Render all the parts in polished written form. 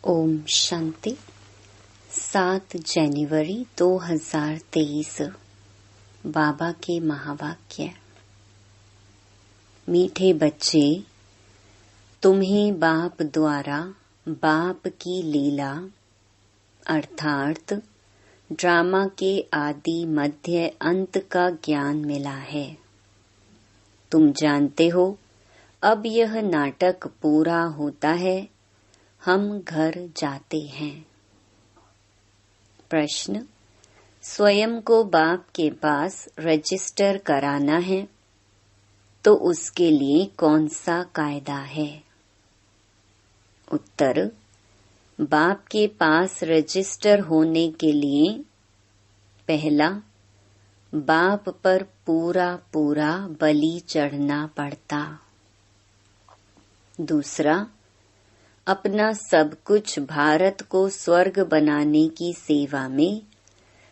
ओम शांति। 7 जनवरी 2023 बाबा के महावाक्य। मीठे बच्चे, तुम्हें बाप द्वारा बाप की लीला अर्थात ड्रामा के आदि मध्य अंत का ज्ञान मिला है। तुम जानते हो, अब यह नाटक पूरा होता है, हम घर जाते हैं। प्रश्न: स्वयं को बाप के पास रजिस्टर कराना है तो उसके लिए कौन सा कायदा है? उत्तर: बाप के पास रजिस्टर होने के लिए पहला, बाप पर पूरा पूरा बलि चढ़ना पड़ता। दूसरा, अपना सब कुछ भारत को स्वर्ग बनाने की सेवा में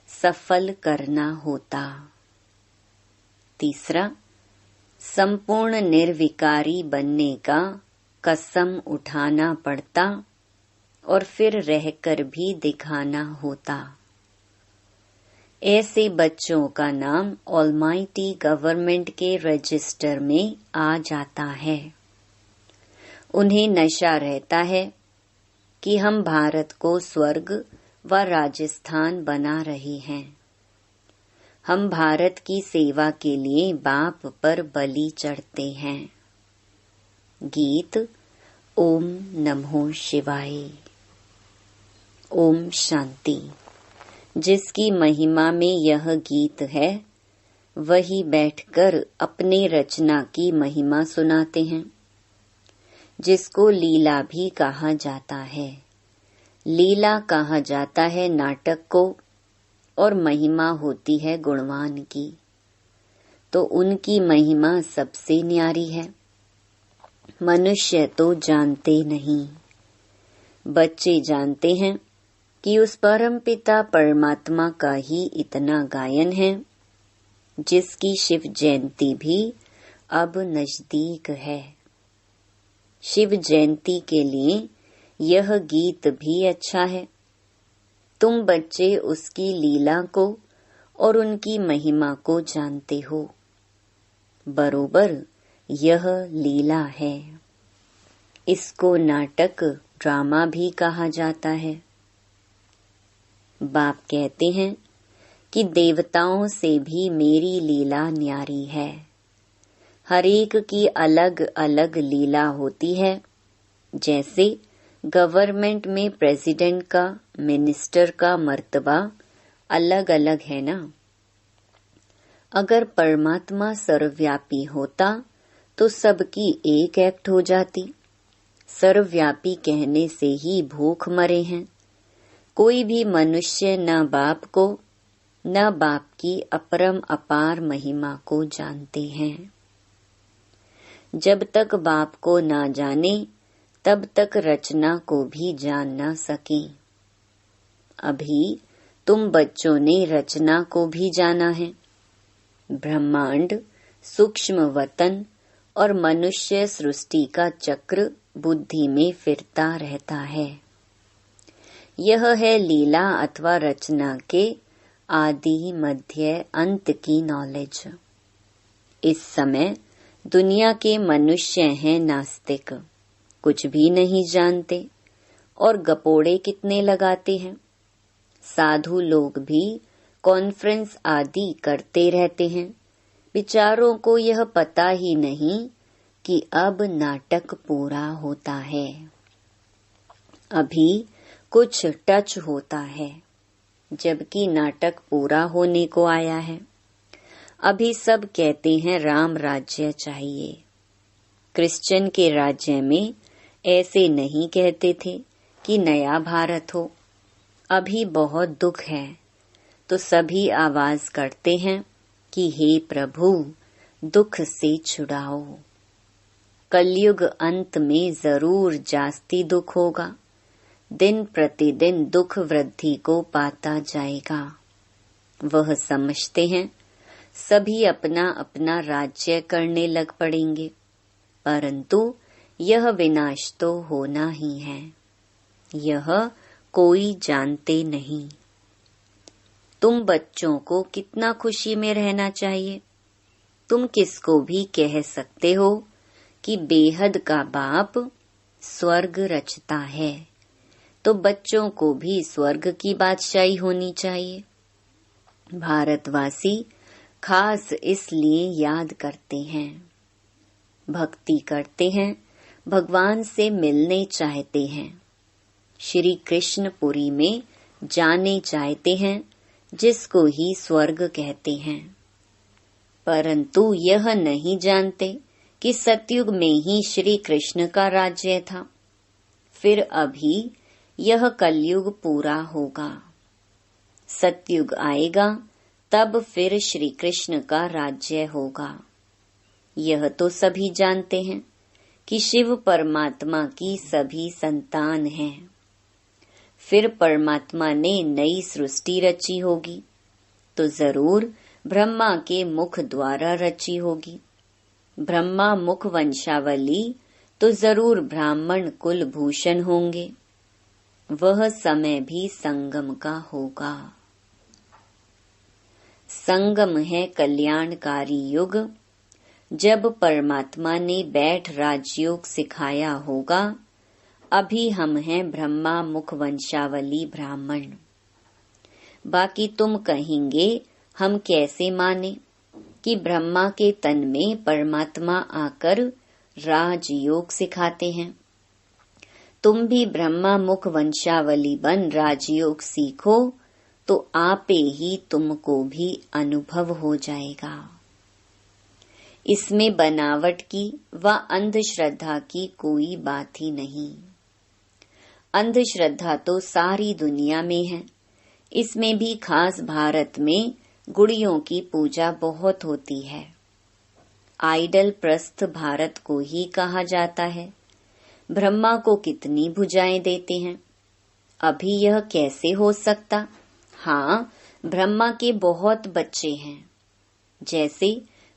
सफल करना होता। तीसरा, संपूर्ण निर्विकारी बनने का कसम उठाना पड़ता और फिर रहकर भी दिखाना होता। ऐसे बच्चों का नाम ऑलमाइटी गवर्नमेंट के रजिस्टर में आ जाता है। उन्हें नशा रहता है कि हम भारत को स्वर्ग व राजस्थान बना रहे हैं। हम भारत की सेवा के लिए बाप पर बलि चढ़ते हैं। गीत ओम नमो शिवाय। ओम शांति। जिसकी महिमा में यह गीत है, वही बैठकर अपने रचना की महिमा सुनाते हैं, जिसको लीला भी कहा जाता है। लीला कहा जाता है नाटक को और महिमा होती है गुणवान की। तो उनकी महिमा सबसे न्यारी है। मनुष्य तो जानते नहीं। बच्चे जानते हैं कि उस परमपिता परमात्मा का ही इतना गायन है, जिसकी शिव जयंती भी अब नजदीक है। शिव जयंती के लिए यह गीत भी अच्छा है। तुम बच्चे उसकी लीला को और उनकी महिमा को जानते हो। बरोबर यह लीला है। इसको नाटक ड्रामा भी कहा जाता है। बाप कहते हैं कि देवताओं से भी मेरी लीला न्यारी है। हर एक की अलग अलग लीला होती है। जैसे गवर्नमेंट में प्रेसिडेंट का, मिनिस्टर का मर्तबा अलग अलग है ना। अगर परमात्मा सर्वव्यापी होता तो सबकी एक एक्ट हो जाती। सर्वव्यापी कहने से ही भूख मरे हैं। कोई भी मनुष्य न बाप को न बाप की अपरम अपार महिमा को जानते हैं। जब तक बाप को ना जाने तब तक रचना को भी जान ना सके। अभी तुम बच्चों ने रचना को भी जाना है। ब्रह्मांड, सूक्ष्म वतन और मनुष्य सृष्टि का चक्र बुद्धि में फिरता रहता है। यह है लीला अथवा रचना के आदि मध्य अंत की नॉलेज। इस समय दुनिया के मनुष्य हैं नास्तिक, कुछ भी नहीं जानते और गपोड़े कितने लगाते हैं। साधु लोग भी कॉन्फ्रेंस आदि करते रहते हैं। बेचारों को यह पता ही नहीं कि अब नाटक पूरा होता है। अभी कुछ टच होता है, जबकि नाटक पूरा होने को आया है। अभी सब कहते हैं राम राज्य चाहिए। क्रिश्चियन के राज्य में ऐसे नहीं कहते थे कि नया भारत हो। अभी बहुत दुख है तो सभी आवाज करते हैं कि हे प्रभु, दुख से छुड़ाओ। कलयुग अंत में जरूर जास्ती दुख होगा। दिन प्रतिदिन दुख वृद्धि को पाता जाएगा। वह समझते हैं सभी अपना अपना राज्य करने लग पड़ेंगे, परंतु यह विनाश तो होना ही है। यह कोई जानते नहीं। तुम बच्चों को कितना खुशी में रहना चाहिए। तुम किसको भी कह सकते हो कि बेहद का बाप स्वर्ग रचता है, तो बच्चों को भी स्वर्ग की बादशाही होनी चाहिए। भारतवासी खास इसलिए याद करते हैं, भक्ति करते हैं, भगवान से मिलने चाहते हैं, श्री कृष्णपुरी में जाने चाहते हैं, जिसको ही स्वर्ग कहते हैं। परंतु यह नहीं जानते कि सतयुग में ही श्री कृष्ण का राज्य था। फिर अभी यह कलयुग पूरा होगा, सतयुग आएगा, तब फिर श्री कृष्ण का राज्य होगा। यह तो सभी जानते हैं कि शिव परमात्मा की सभी संतान हैं। फिर परमात्मा ने नई सृष्टि रची होगी, तो जरूर ब्रह्मा के मुख द्वारा रची होगी। ब्रह्मा मुख वंशावली, तो जरूर ब्राह्मण कुल भूषण होंगे। वह समय भी संगम का होगा। संगम है कल्याणकारी युग, जब परमात्मा ने बैठ राजयोग सिखाया होगा। अभी हम हैं ब्रह्मा मुख वंशावली ब्राह्मण। बाकी तुम कहेंगे हम कैसे माने कि ब्रह्मा के तन में परमात्मा आकर राजयोग सिखाते हैं। तुम भी ब्रह्मा मुख वंशावली बन राजयोग सीखो, तो आपे ही तुमको भी अनुभव हो जाएगा। इसमें बनावट की व अंधश्रद्धा की कोई बात ही नहीं। अंधश्रद्धा तो सारी दुनिया में है। इसमें भी खास भारत में गुड़ियों की पूजा बहुत होती है। आइडल प्रस्थ भारत को ही कहा जाता है। ब्रह्मा को कितनी भुजाएं देते हैं। अभी यह कैसे हो सकता? हाँ, ब्रह्मा के बहुत बच्चे हैं। जैसे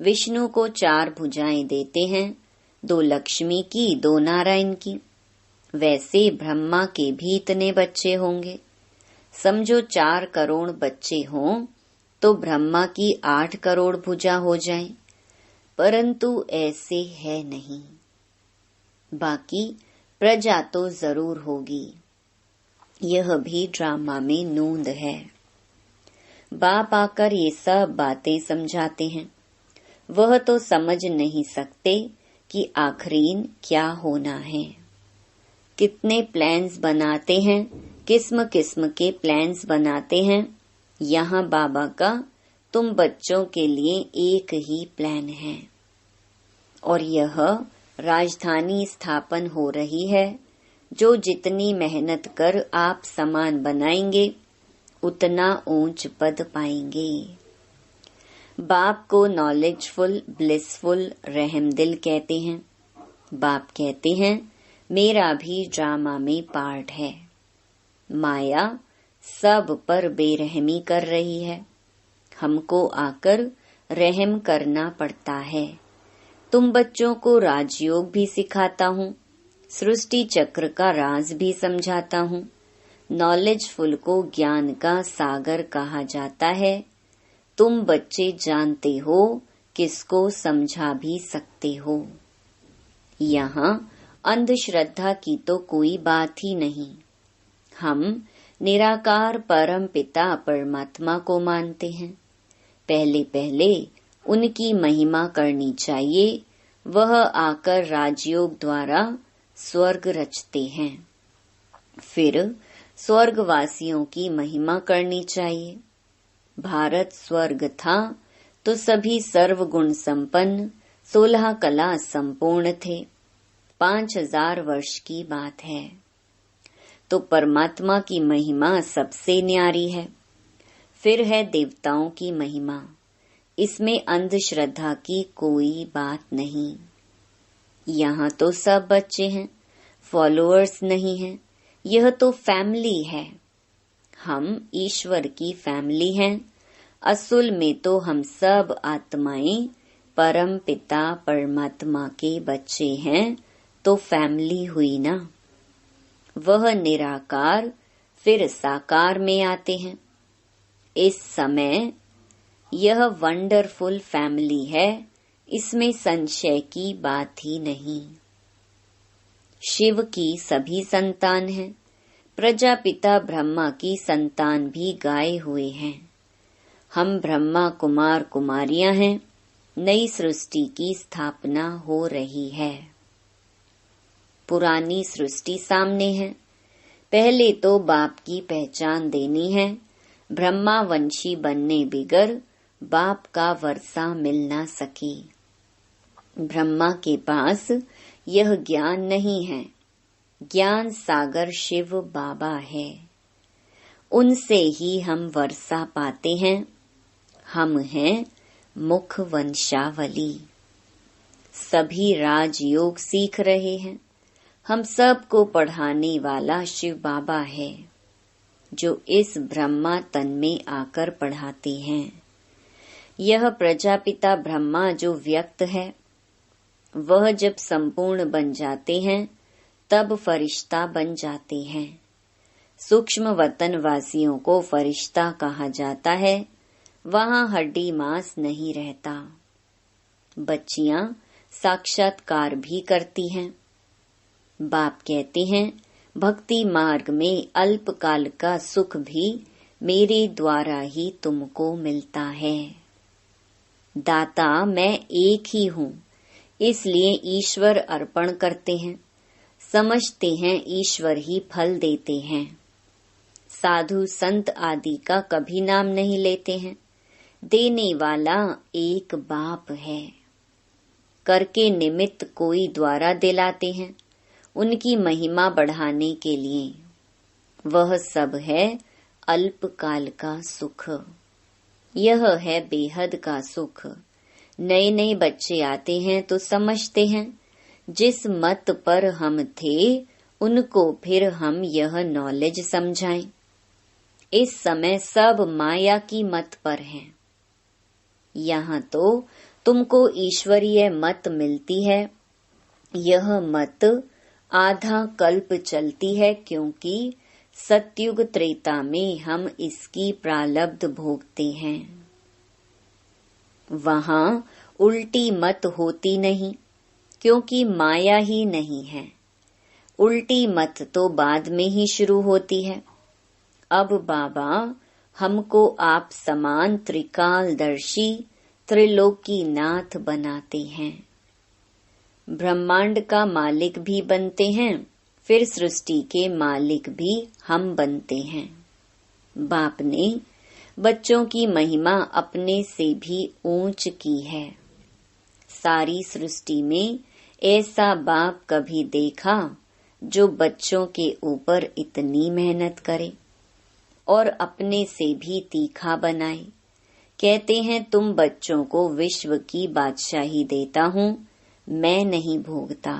विष्णु को 4 भुजाएं देते हैं, 2 लक्ष्मी की, 2 नारायण की। वैसे ब्रह्मा के भी इतने बच्चे होंगे। समझो 4 करोड़ बच्चे हों तो ब्रह्मा की 8 करोड़ भुजा हो जाएं, परंतु ऐसे है नहीं। बाकी प्रजा तो जरूर होगी। यह भी ड्रामा में नूंद है। बाप आकर ये सब बातें समझाते हैं। वह तो समझ नहीं सकते कि आखिरीन क्या होना है। कितने प्लान्स बनाते हैं, किस्म किस्म के प्लान्स बनाते हैं। यहाँ बाबा का तुम बच्चों के लिए एक ही प्लान है, और यह राजधानी स्थापन हो रही है। जो जितनी मेहनत कर आप सामान बनाएंगे, उतना ऊंच पद पाएंगे। बाप को नॉलेजफुल, ब्लिसफुल, रहमदिल कहते हैं। बाप कहते हैं मेरा भी ड्रामा में पार्ट है। माया सब पर बेरहमी कर रही है। हमको आकर रहम करना पड़ता है। तुम बच्चों को राजयोग भी सिखाता हूँ, सृष्टि चक्र का राज भी समझाता हूँ। नॉलेजफुल को ज्ञान का सागर कहा जाता है। तुम बच्चे जानते हो, किसको समझा भी सकते हो। यहाँ अंधश्रद्धा की तो कोई बात ही नहीं। हम निराकार परम पिता परमात्मा को मानते हैं। पहले पहले उनकी महिमा करनी चाहिए। वह आकर राजयोग द्वारा स्वर्ग रचते हैं। फिर स्वर्गवासियों की महिमा करनी चाहिए। भारत स्वर्ग था तो सभी सर्वगुण संपन्न, 16 कला संपूर्ण थे। 5000 वर्ष की बात है। तो परमात्मा की महिमा सबसे न्यारी है। फिर है देवताओं की महिमा। इसमें अंधश्रद्धा की कोई बात नहीं। यहाँ तो सब बच्चे हैं, फॉलोअर्स नहीं हैं। यह तो फैमिली है। हम ईश्वर की फैमिली हैं। असल में तो हम सब आत्माएं परम पिता परमात्मा के बच्चे हैं, तो फैमिली हुई ना। वह निराकार फिर साकार में आते हैं। इस समय यह वंडरफुल फैमिली है, इसमें संशय की बात ही नहीं। शिव की सभी संतान हैं, प्रजापिता ब्रह्मा की संतान भी गाए हुए हैं। हम ब्रह्मा कुमार कुमारियां हैं। नई सृष्टि की स्थापना हो रही है। पुरानी सृष्टि सामने है। पहले तो बाप की पहचान देनी है। ब्रह्मा वंशी बनने बिगर बाप का वर्षा मिल ना सके। ब्रह्मा के पास यह ज्ञान नहीं है। ज्ञान सागर शिव बाबा है। उनसे ही हम वर्षा पाते हैं। हम हैं मुख वंशावली। सभी राजयोग सीख रहे हैं। हम सबको पढ़ाने वाला शिव बाबा है, जो इस ब्रह्मा तन में आकर पढ़ाते हैं। यह प्रजापिता ब्रह्मा जो व्यक्त है, वह जब संपूर्ण बन जाते हैं तब फरिश्ता बन जाते हैं। सूक्ष्म वतन वासियों को फरिश्ता कहा जाता है। वहाँ हड्डी मांस नहीं रहता। बच्चियां साक्षात्कार भी करती हैं। बाप कहते हैं, भक्ति मार्ग में अल्पकाल का सुख भी मेरे द्वारा ही तुमको मिलता है। दाता मैं एक ही हूँ, इसलिए ईश्वर अर्पण करते हैं। समझते हैं ईश्वर ही फल देते हैं। साधु संत आदि का कभी नाम नहीं लेते हैं। देने वाला एक बाप है। करके निमित्त कोई द्वारा दिलाते हैं, उनकी महिमा बढ़ाने के लिए। वह सब है अल्पकाल का सुख। यह है बेहद का सुख। नए नए बच्चे आते हैं तो समझते हैं, जिस मत पर हम थे उनको फिर हम यह नॉलेज समझाएं। इस समय सब माया की मत पर हैं। यहाँ तो तुमको ईश्वरीय मत मिलती है। यह मत आधा कल्प चलती है, क्योंकि सतयुग त्रेता में हम इसकी प्रालब्ध भोगते हैं। वहाँ उल्टी मत होती नहीं, क्योंकि माया ही नहीं है। उल्टी मत तो बाद में ही शुरू होती है। अब बाबा हमको आप समान त्रिकालदर्शी त्रिलोकीनाथ बनाते हैं। ब्रह्मांड का मालिक भी बनते हैं, फिर सृष्टि के मालिक भी हम बनते हैं। बाप ने बच्चों की महिमा अपने से भी ऊंच की है। सारी सृष्टि में ऐसा बाप कभी देखा जो बच्चों के ऊपर इतनी मेहनत करे और अपने से भी तीखा बनाए। कहते हैं, तुम बच्चों को विश्व की बादशाही देता हूँ, मैं नहीं भोगता।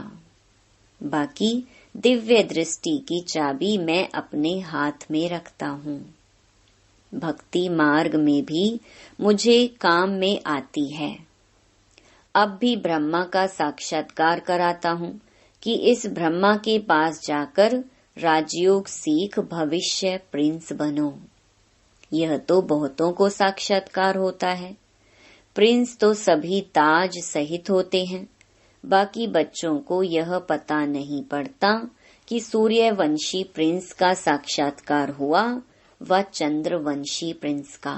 बाकी दिव्य दृष्टि की चाबी मैं अपने हाथ में रखता हूँ। भक्ति मार्ग में भी मुझे काम में आती है। अब भी ब्रह्मा का साक्षात्कार कराता हूँ कि इस ब्रह्मा के पास जाकर राजयोग सीख भविष्य प्रिंस बनो। यह तो बहुतों को साक्षात्कार होता है। प्रिंस तो सभी ताज सहित होते हैं। बाकी बच्चों को यह पता नहीं पड़ता कि सूर्यवंशी प्रिंस का साक्षात्कार हुआ व चंद्रवंशी प्रिंस का।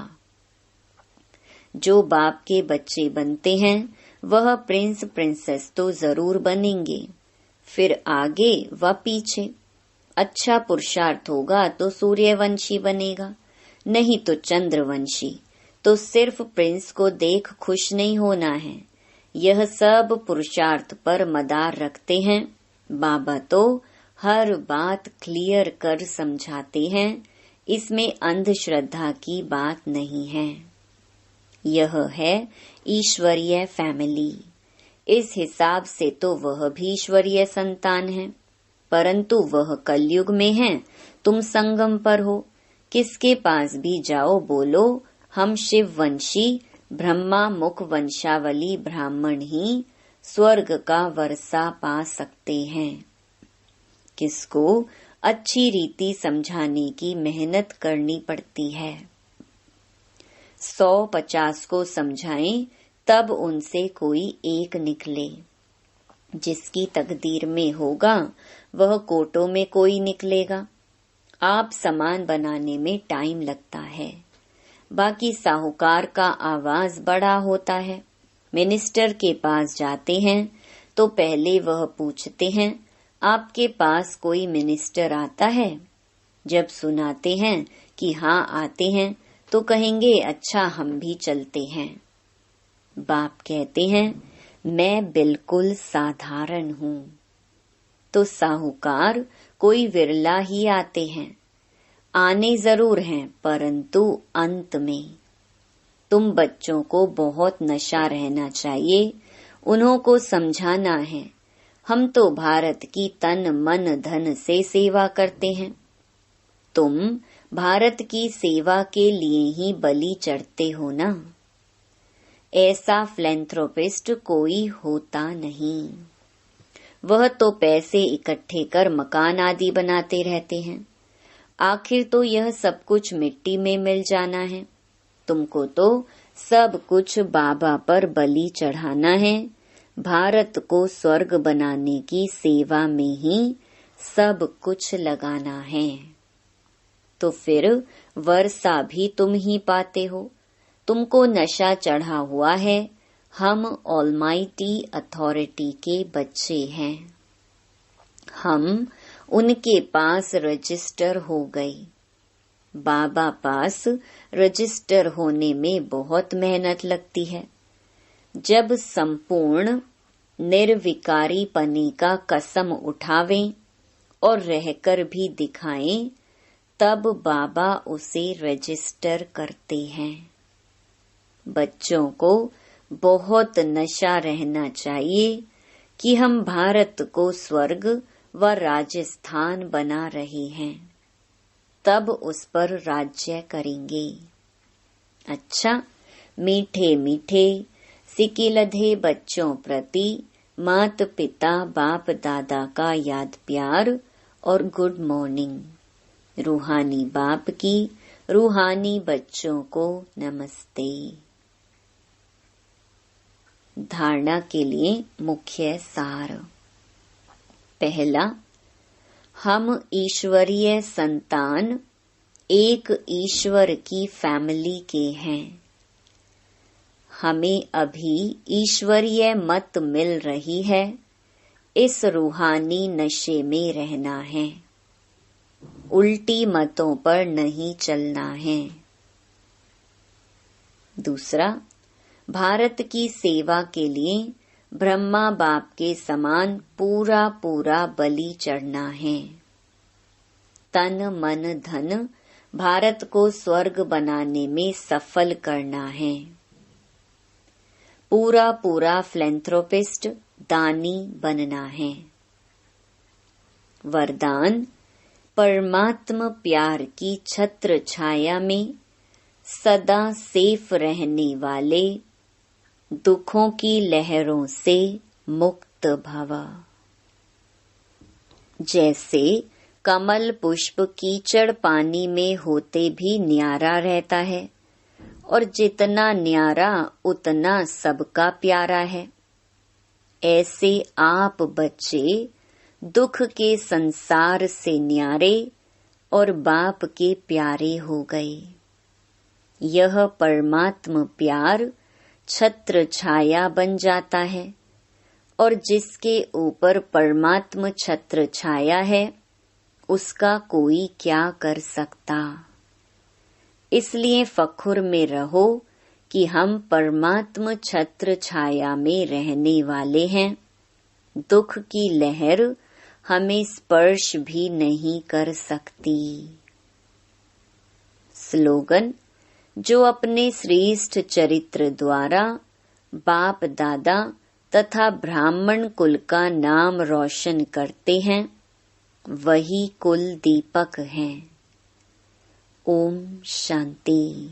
जो बाप के बच्चे बनते हैं वह प्रिंस प्रिंसेस तो जरूर बनेंगे, फिर आगे व पीछे। अच्छा पुरुषार्थ होगा तो सूर्यवंशी बनेगा, नहीं तो चंद्रवंशी। तो सिर्फ प्रिंस को देख खुश नहीं होना है। यह सब पुरुषार्थ पर मदार रखते हैं। बाबा तो हर बात क्लियर कर समझाते हैं। इसमें अंधश्रद्धा की बात नहीं है। यह है ईश्वरीय फैमिली। इस हिसाब से तो वह भी ईश्वरीय संतान है, परंतु वह कलयुग में है, तुम संगम पर हो। किसके पास भी जाओ बोलो हम शिववंशी ब्रह्मा मुख वंशावली ब्राह्मण ही स्वर्ग का वर्षा पा सकते हैं। किसको अच्छी रीति समझाने की मेहनत करनी पड़ती है। 150 को समझाएं तब उनसे कोई एक निकले। जिसकी तकदीर में होगा वह कोटों में कोई निकलेगा। आप सामान बनाने में टाइम लगता है, बाकी साहूकार का आवाज बड़ा होता है। मिनिस्टर के पास जाते हैं तो पहले वह पूछते हैं, आपके पास कोई मिनिस्टर आता है? जब सुनाते हैं कि हाँ आते हैं तो कहेंगे अच्छा हम भी चलते हैं। बाप कहते हैं मैं बिल्कुल साधारण हूँ। तो साहूकार कोई विरला ही आते हैं। आने जरूर हैं परंतु अंत में। तुम बच्चों को बहुत नशा रहना चाहिए, उन्हों को समझाना है हम तो भारत की तन मन धन से सेवा करते हैं। तुम भारत की सेवा के लिए ही बलि चढ़ते हो ना। ऐसा फिलैंथ्रोपिस्ट कोई होता नहीं। वह तो पैसे इकट्ठे कर मकान आदि बनाते रहते हैं। आखिर तो यह सब कुछ मिट्टी में मिल जाना है। तुमको तो सब कुछ बाबा पर बलि चढ़ाना है। भारत को स्वर्ग बनाने की सेवा में ही सब कुछ लगाना है। तो फिर वर्षा भी तुम ही पाते हो। तुमको नशा चढ़ा हुआ है। हम ऑलमाइटी अथॉरिटी के बच्चे हैं। हम उनके पास रजिस्टर हो गए। बाबा पास रजिस्टर होने में बहुत मेहनत लगती है। जब संपूर्ण निर्विकारी पने का कसम उठावें और रहकर भी दिखाएं, तब बाबा उसे रजिस्टर करते हैं। बच्चों को बहुत नशा रहना चाहिए कि हम भारत को स्वर्ग व राजस्थान बना रहे हैं, तब उस पर राज्य करेंगे। अच्छा, मीठे मीठे सिकिलधे बच्चों प्रति मात पिता बाप दादा का याद प्यार और गुड मॉर्निंग। रूहानी बाप की रूहानी बच्चों को नमस्ते। धारणा के लिए मुख्य सार। पहला, हम ईश्वरीय संतान एक ईश्वर की फैमिली के हैं। हमें अभी ईश्वरीय मत मिल रही है। इस रूहानी नशे में रहना है। उल्टी मतों पर नहीं चलना है। दूसरा, भारत की सेवा के लिए ब्रह्मा बाप के समान पूरा पूरा बलि चढ़ना है। तन मन धन भारत को स्वर्ग बनाने में सफल करना है। पूरा पूरा फिलैंथ्रोपिस्ट दानी बनना है। वरदान, परमात्मा प्यार की छत्र छाया में सदा सेफ रहने वाले, दुखों की लहरों से मुक्त भव। जैसे कमल पुष्प कीचड़ पानी में होते भी न्यारा रहता है, और जितना न्यारा उतना सबका प्यारा है। ऐसे आप बच्चे दुख के संसार से न्यारे और बाप के प्यारे हो गए। यह परमात्मा प्यार छत्र छाया बन जाता है, और जिसके ऊपर परमात्मा छत्र छाया है उसका कोई क्या कर सकता। इसलिए फखुर में रहो कि हम परमात्मा छत्र छाया में रहने वाले हैं। दुख की लहर हमें स्पर्श भी नहीं कर सकती। स्लोगन, जो अपने श्रेष्ठ चरित्र द्वारा बाप दादा तथा ब्राह्मण कुल का नाम रोशन करते हैं, वही कुल दीपक हैं। ओम शांति।